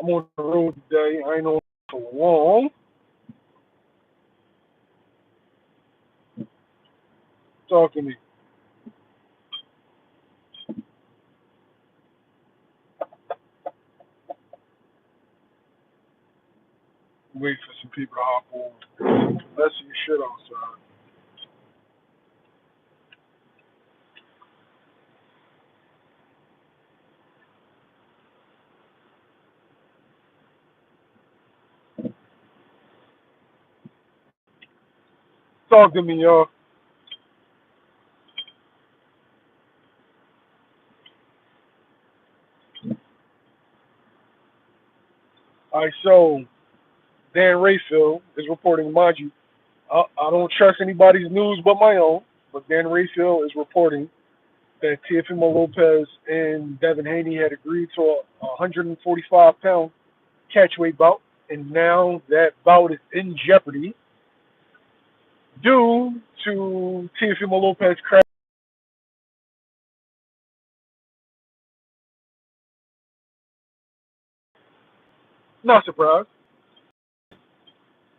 I'm on the road today. I ain't on for long. Talk to me. Wait for some people to hop on. Let's see your shit outside. Talk to me, y'all. All right, so Dan Rayfield is reporting, mind you, I don't trust anybody's news but my own, but Dan Rayfield is reporting that Teofimo Lopez and Devin Haney had agreed to a 145-pound catchweight bout, and now that bout is in jeopardy due to Teofimo Lopez crash. Not surprised.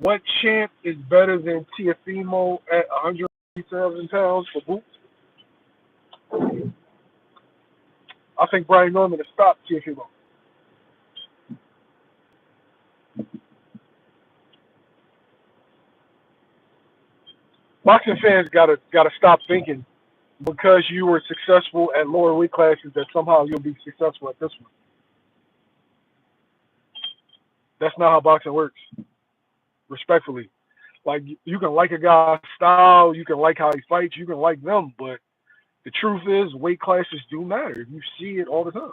What champ is better than Teofimo at 150,000 pounds for boots? I think Brian Norman has stopped Teofimo. Boxing fans gotta stop thinking because you were successful at lower weight classes that somehow you'll be successful at this one. That's not how boxing works. Respectfully, like you can like a guy's style, you can like how he fights, you can like them, but the truth is weight classes do matter. You see it all the time.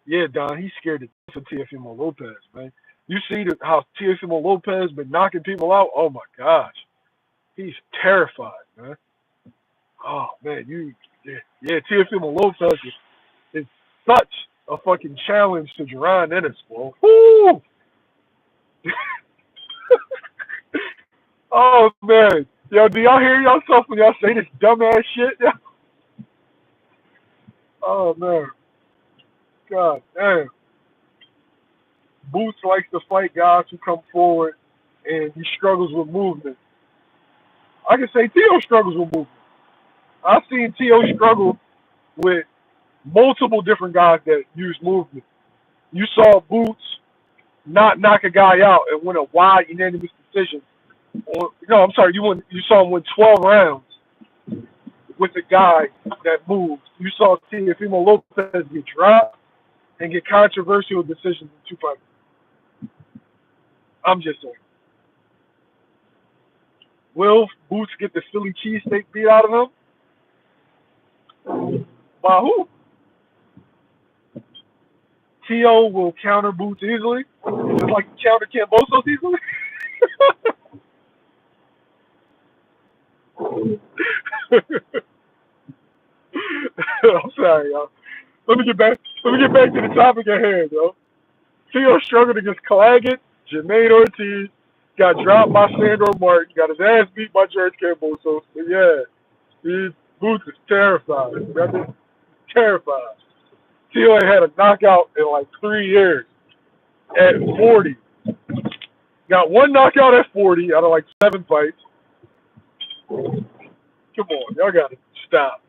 Yeah, Don, he's scared to death of Teofimo Lopez, man. You see how Teofimo Lopez been knocking people out. Oh my gosh, he's terrified, man. Oh man, yeah, Teofimo Lopez is such a fucking challenge to Jerron Ennis, bro. Woo! Oh man, yo, do y'all hear yourself when y'all say this dumbass shit? Oh man, god damn. Boots likes to fight guys who come forward, and he struggles with movement. I can say Tio struggles with movement. I've seen Tio struggle with multiple different guys that use movement. You saw Boots not knock a guy out and win a wide unanimous decision. Or, no, I'm sorry, you saw him win 12 rounds with a guy that moves. You saw Teofimo Lopez get dropped and get controversial decisions in two fights. I'm just saying. Will Boots get the Philly cheesesteak beat out of him? By who? Tio will counter Boots easily, just like he countered Cambosos easily. I'm sorry, y'all. Let me get back. Let me get back to the topic at hand, yo. Tio struggled against Claggett, Jermaine Ortiz, got dropped by Sandor Martin, got his ass beat by George Cambosos. But yeah, these Boots is terrified. Brother. Terrified. Tio ain't had a knockout in like 3 years. At 40. Got one knockout at 40 out of like 7 fights. Come on, y'all gotta stop.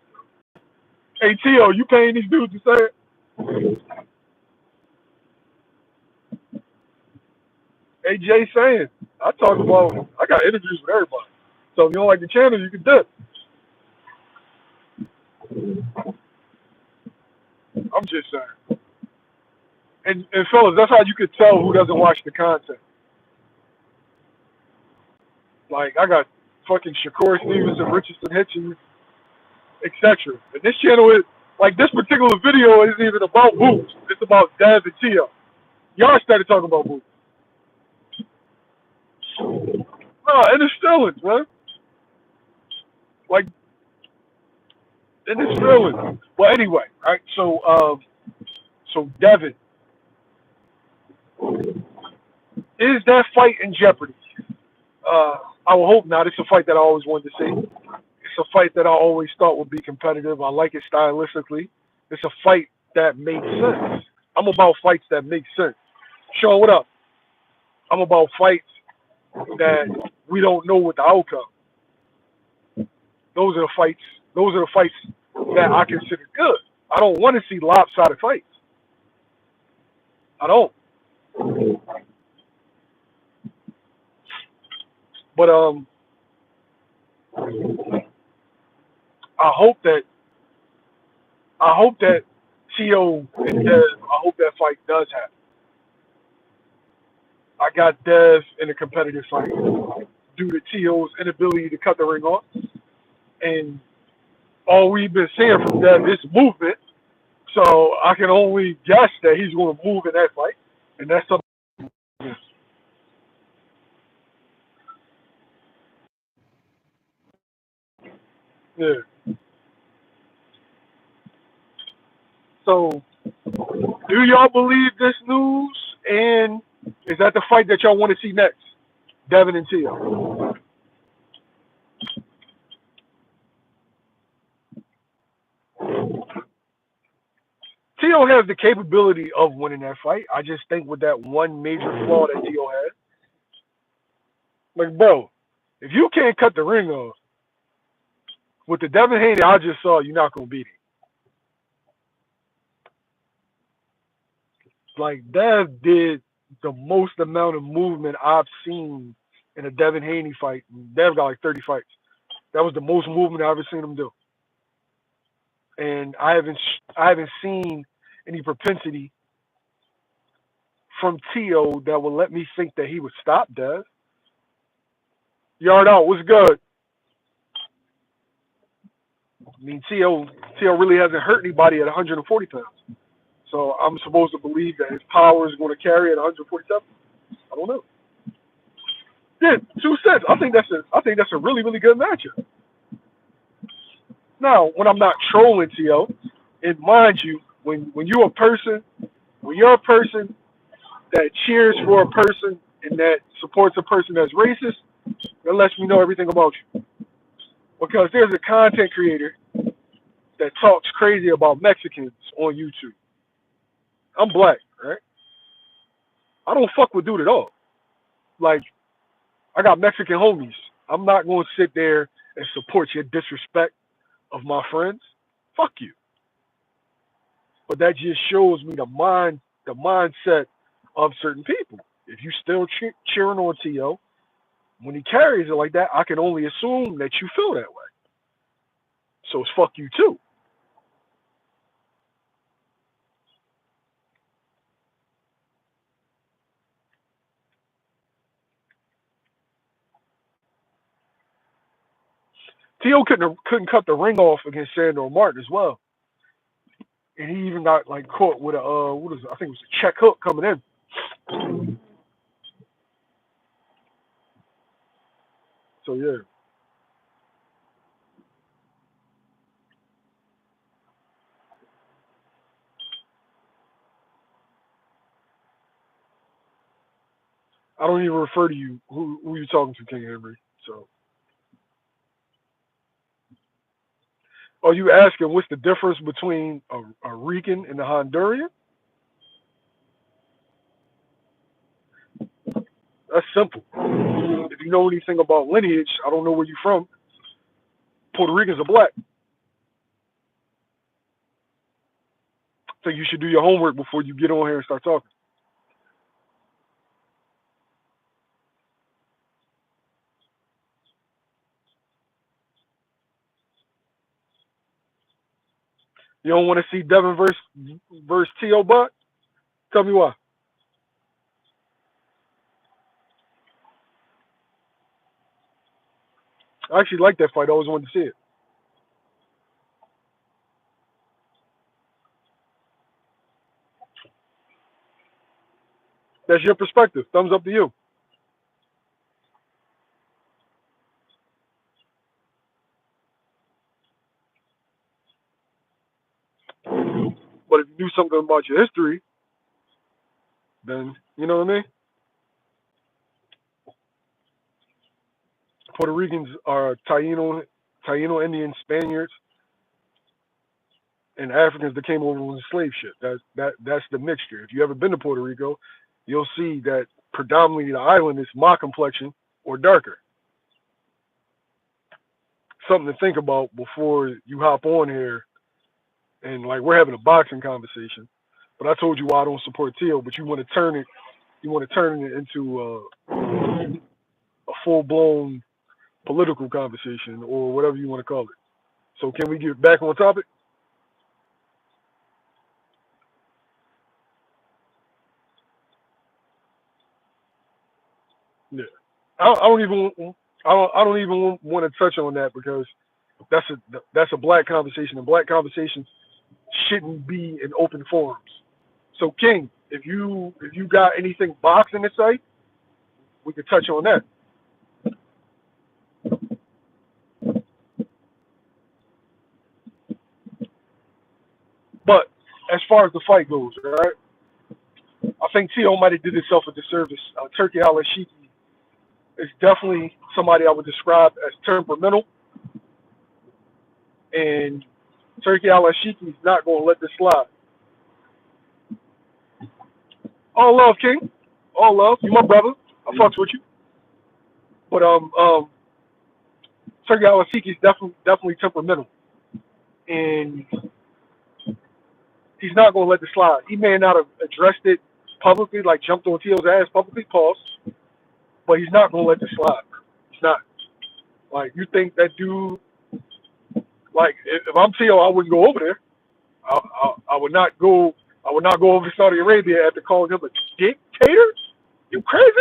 Hey Tio, you paying these dudes to say it? Hey Jay saying, I got interviews with everybody. So if you don't like the channel, you can dip. I'm just saying. And fellas, that's how you could tell who doesn't watch the content. Like I got fucking Shakur Stevenson, Richardson Hitchens, etc. And this channel is like this particular video isn't even about Boots. It's about Dev and Tio. Y'all started talking about Boots. No, and it's feelings, man. Like and it's feelings. Well, anyway, right? So Devin, is that fight in jeopardy? I will hope not. It's a fight that I always wanted to see. It's a fight that I always thought would be competitive. I like it stylistically. It's a fight that make sense. I'm about fights that make sense. Sean, what up? I'm about fights that we don't know what the outcome. Those are the fights. Those are the fights that I consider good. I don't want to see lopsided fights. I don't. But I hope that I hope that Tio and Dev. I hope that fight does happen. I got Dev in a competitive fight due to Tio's inability to cut the ring off, and all we've been seeing from Dev is movement. So I can only guess that he's going to move in that fight, and that's something. Yeah. So, do y'all believe this news? And is that the fight that y'all want to see next? Devin and Tio. Tio has the capability of winning that fight. I just think with that one major flaw that Tio has, like, bro, if you can't cut the ring off with the Devin Haney I just saw, you're not gonna beat him. Like, Dev did the most amount of movement I've seen in a Devin Haney fight. Dev got like 30 fights. That was the most movement I've ever seen him do. And I haven't seen any propensity from Tio that would let me think that he would stop Dev. Yard out, what's good? I mean, Tio really hasn't hurt anybody at 140 pounds. So I'm supposed to believe that his power is going to carry at 147. I don't know. Yeah, 2 cents. I think that's a really really good matchup. Now, when I'm not trolling Tio, and mind you, when you're a person that cheers for a person and that supports a person that's racist, that lets me know everything about you. Because there's a content creator that talks crazy about Mexicans on YouTube. I'm black, right? I don't fuck with dude at all. Like, I got Mexican homies. I'm not going to sit there and support your disrespect of my friends. Fuck you. But that just shows me the mindset of certain people. If you still cheering on Tio, when he carries it like that, I can only assume that you feel that way. So it's fuck you too. Tio couldn't cut the ring off against Sandor Martin as well, and he even got like caught with a what is it? I think it was a check hook coming in. So yeah, I don't even refer to you. Who you talking to, King Henry? So are you asking what's the difference between a Rican and a Honduran? That's simple. If you know anything about lineage, I don't know where you're from. Puerto Ricans are black. So you should do your homework before you get on here and start talking. You don't want to see Devin versus T.O. Buck? Tell me why. I actually like that fight. I always wanted to see it. That's your perspective. Thumbs up to you. But if you knew something about your history, then you know what I mean? Puerto Ricans are Taino Indian Spaniards, and Africans that came over on the slave ship. That's the mixture. If you ever been to Puerto Rico, you'll see that predominantly the island is my complexion or darker. Something to think about before you hop on here and like we're having a boxing conversation. But I told you why I don't support Teal, but you want to turn it into a full blown political conversation or whatever you want to call it. So can we get back on topic? Yeah. I don't even I don't even want to touch on that because that's a black conversation, and black conversations shouldn't be in open forums. So King, if you got anything boxing to say, we could touch on that. But as far as the fight goes, right? I think T.O. might have did himself a disservice. Turki Al-Sheikh is definitely somebody I would describe as temperamental, and Turki Al-Sheikh is not going to let this slide. All love, King. All love. You my brother. I fucks with you. But Turki Al-Sheikh is definitely temperamental, and he's not going to let this slide. He may not have addressed it publicly, like jumped on T.O.'s ass publicly, pause, but he's not going to let this slide. He's not. Like, you think that dude, like, if I'm T.O., I wouldn't go over there. I would not go. I would not go over to Saudi Arabia after calling him a dictator. You crazy?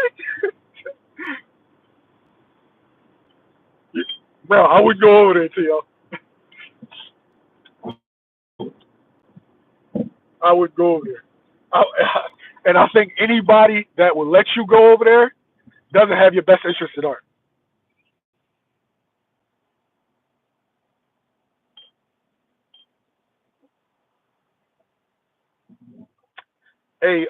Bro, I would go over there to y'all. I would go over there. I, and I think anybody that would let you go over there doesn't have your best interest at heart. Hey,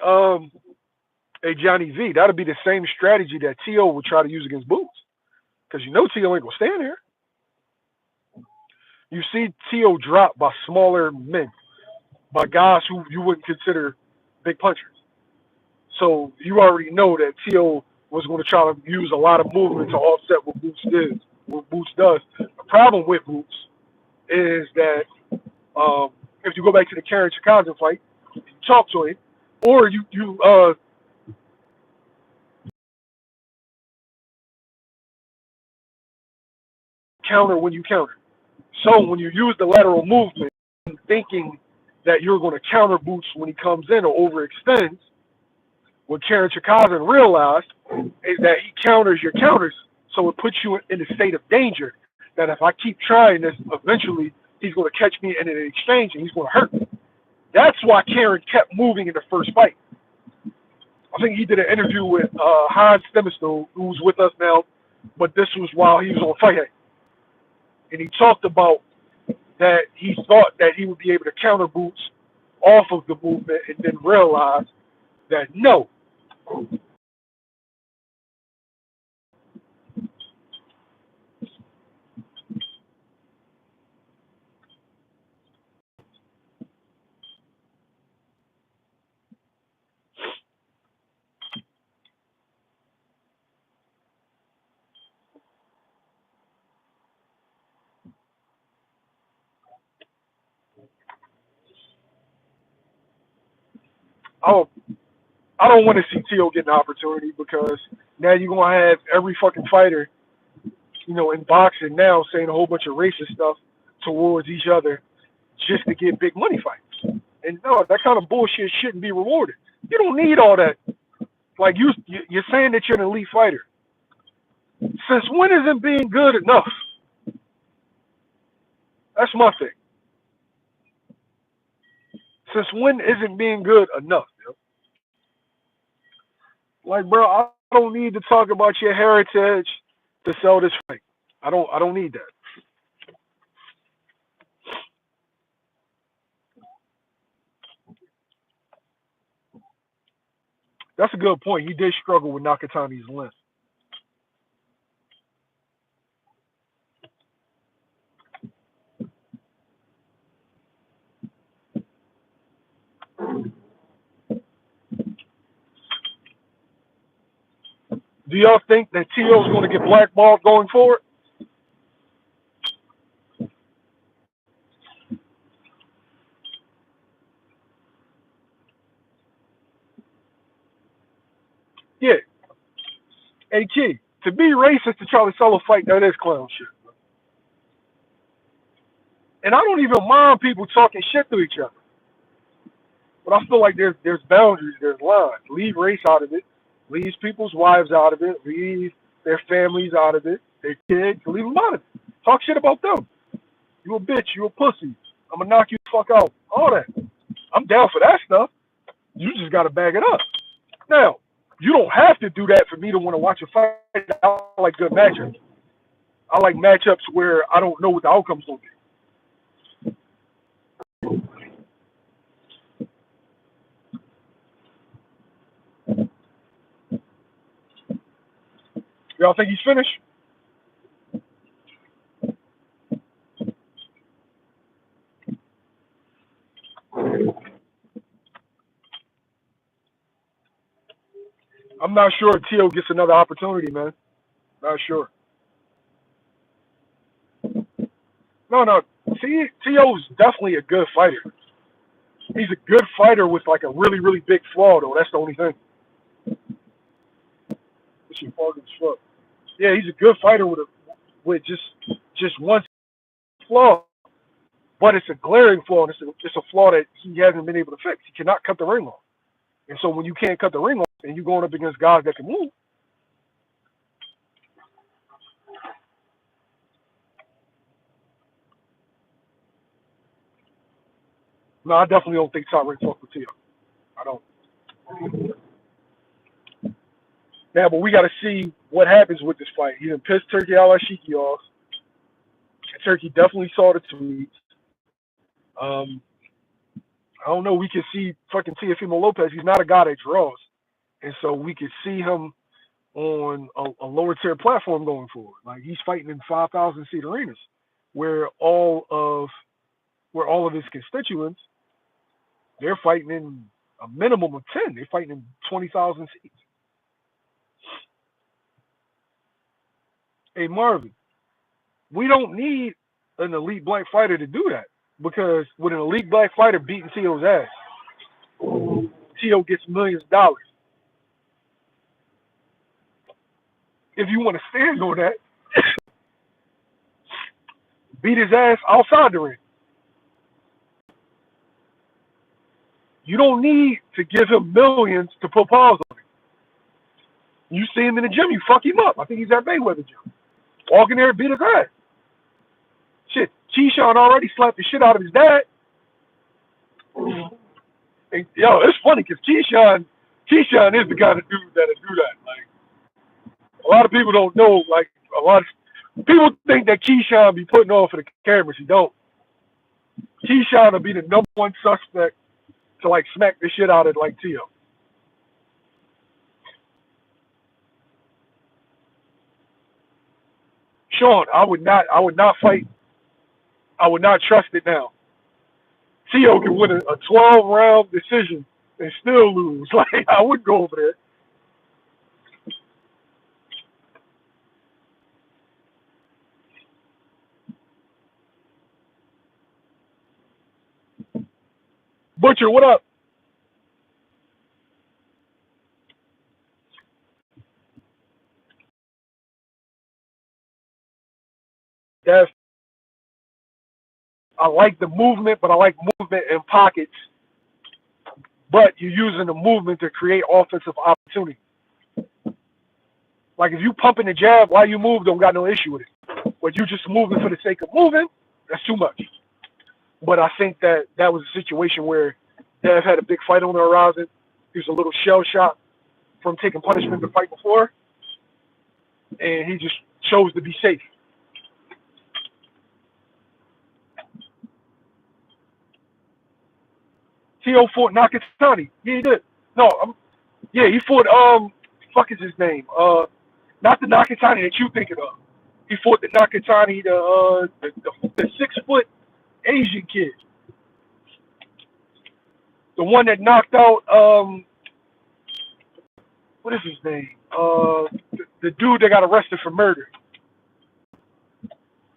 Johnny V, that'll be the same strategy that T.O. would try to use against Boots. Because you know T.O. ain't going to stand there. You see T.O. drop by smaller men, by guys who you wouldn't consider big punchers. So you already know that T.O. was going to try to use a lot of movement to offset what Boots did, what Boots does. The problem with Boots is that if you go back to the Karen Chikaza fight, you talk to him, or you counter when you counter. So when you use the lateral movement, thinking that you're going to counter Boots when he comes in or overextends, what Karen Chikaza realized is that he counters your counters, so it puts you in a state of danger. That if I keep trying this, eventually he's going to catch me in an exchange and he's going to hurt me. That's why Karen kept moving in the first fight. I think he did an interview with Hans Stemmestone, who's with us now, but this was while he was on Fight Hate. And he talked about that he thought that he would be able to counter Boots off of the movement and then realized that no. Oh, I don't want to see T.O. get an opportunity because now you're going to have every fucking fighter, in boxing now saying a whole bunch of racist stuff towards each other just to get big money fights. And no, that kind of bullshit shouldn't be rewarded. You don't need all that. Like you're saying that you're an elite fighter. Since when isn't being good enough? That's my thing. Since when isn't being good enough? Like, bro, I don't need to talk about your heritage to sell this fight. I don't need that. That's a good point. He did struggle with Nakatani's length. Do y'all think that T.O. is going to get blackballed going forward? Yeah. Hey, Key, to be racist to try to sell a fight, that is clown shit. And I don't even mind people talking shit to each other. But I feel like there's boundaries, there's lines. Leave race out of it. Leave people's wives out of it. Leave their families out of it. Their kids, leave them out of it. Talk shit about them. You a bitch, you a pussy. I'm gonna knock you the fuck out. All that. I'm down for that stuff. You just gotta bag it up. Now, you don't have to do that for me to want to watch a fight. I like good matchups. I like matchups where I don't know what the outcome's gonna be. Y'all think he's finished? I'm not sure if T.O. gets another opportunity, man. Not sure. No. T.O.'s definitely a good fighter. He's a good fighter with like a really, really big flaw, though. That's the only thing. This shit far as fuck. Yeah, he's a good fighter with just one flaw, but it's a glaring flaw, and it's a flaw that he hasn't been able to fix. He cannot cut the ring off, and so when you can't cut the ring off, and you're going up against guys that can move, no, I definitely don't think top rank fuck with Tio. I don't. Now, but we got to see what happens with this fight. He done pissed Turki Al-Sheikh off. Turki definitely saw the tweets. Um, I don't know. We can see fucking Teofimo Lopez. He's not a guy that draws, and so we could see him on a lower tier platform going forward. Like he's fighting in 5,000 seat arenas, where all of his constituents, they're fighting in a minimum of 10. They're fighting in 20,000 seats. Hey Marvin, we don't need an elite black fighter to do that because with an elite black fighter beating T.O.'s ass, T.O. gets millions of dollars. If you want to stand on that, beat his ass outside the ring. You don't need to give him millions to put paws on him. You see him in the gym, you fuck him up. I think he's at Mayweather gym. Walk in there and beat his ass. Shit, Keyshawn already slapped the shit out of his dad. And, yo, it's funny because Keyshawn is the kind of dude that'll do that. Like, a lot of people don't know. Like, a lot of people think that Keyshawn be putting on for the cameras. He don't. Keyshawn will be the number one suspect to like smack the shit out of like Tio. Sean, I would not fight. I would not trust it now. Tio can win a 12-round decision and still lose. Like I would go over there. Butcher, what up? That's I like the movement, but I like movement in pockets. But you're using the movement to create offensive opportunity. Like if you pumping the jab while you move, don't got no issue with it. But you just moving for the sake of moving, that's too much. But I think that was a situation where Dev had a big fight on the horizon. He was a little shell shocked from taking punishment the fight before, and he just chose to be safe. T.O. fought Nakatani. Yeah, he did. No, yeah, he fought fuck is his name? Not the Nakatani that you thinking of. He fought the Nakatani, the 6 foot Asian kid, the one that knocked out what is his name? The dude that got arrested for murder.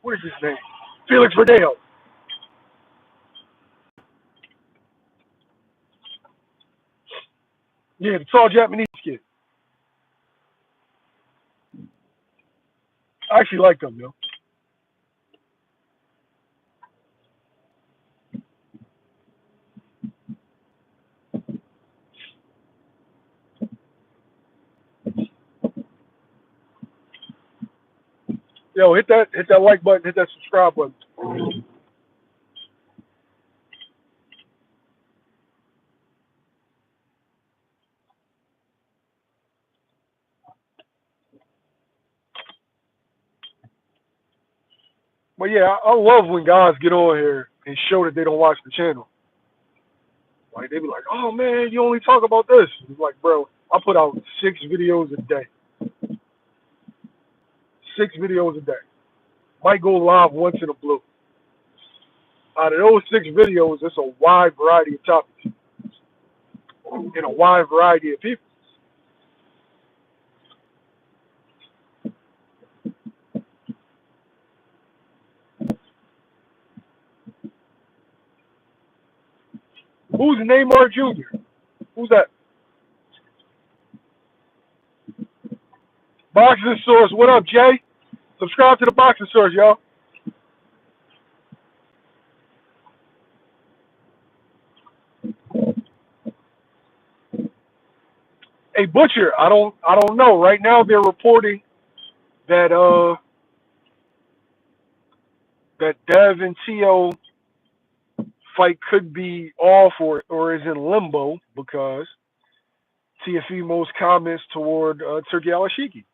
What is his name? Felix Verdeo. Yeah, the tall Japanese kid. I actually like him, yo. Yo, hit that like button, hit that subscribe button. But yeah, I love when guys get on here and show that they don't watch the channel. Like they be like, "Oh man, you only talk about this." It's like, bro, I put out 6 videos a day. 6 videos a day. Might go live once in a blue. Out of those 6 videos, it's a wide variety of topics and a wide variety of people. Who's Neymar Jr.? Who's that? Boxing Source. What up, Jay? Subscribe to the Boxing Source, y'all. Hey, Butcher. I don't know. Right now, they're reporting that that Dev and Teo fight could be off or is in limbo because Teofimo's comments toward Turki Al-Sheikh.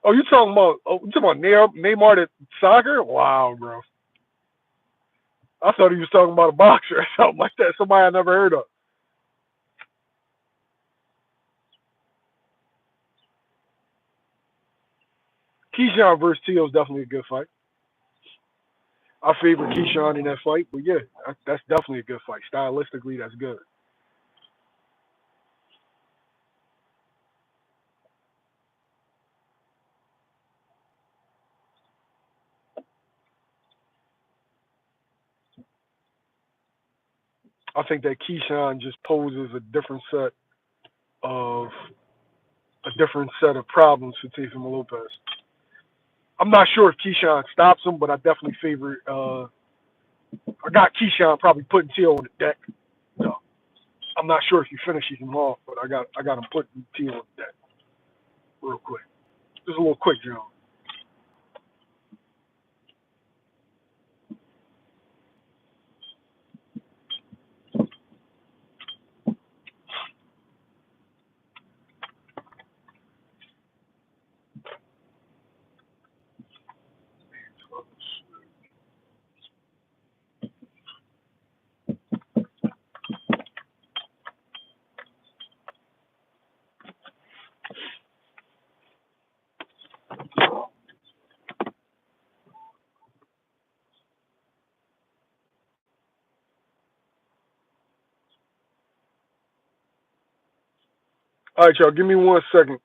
Oh, you talking about Neymar at soccer? Wow, bro. I thought he was talking about a boxer or something like that. Somebody I never heard of. Keyshawn versus Teo is definitely a good fight. I favor Keyshawn in that fight, but yeah, that's definitely a good fight. Stylistically, that's good. I think that Keyshawn just poses of a different set of problems for Teofimo Lopez. I'm not sure if Keyshawn stops him, but I definitely favor. I got Keyshawn probably putting Teo on the deck. So I'm not sure if he finishes him off, but I got him putting Teo on the deck real quick. Just a little quick, John. All right, y'all. Give me 1 second.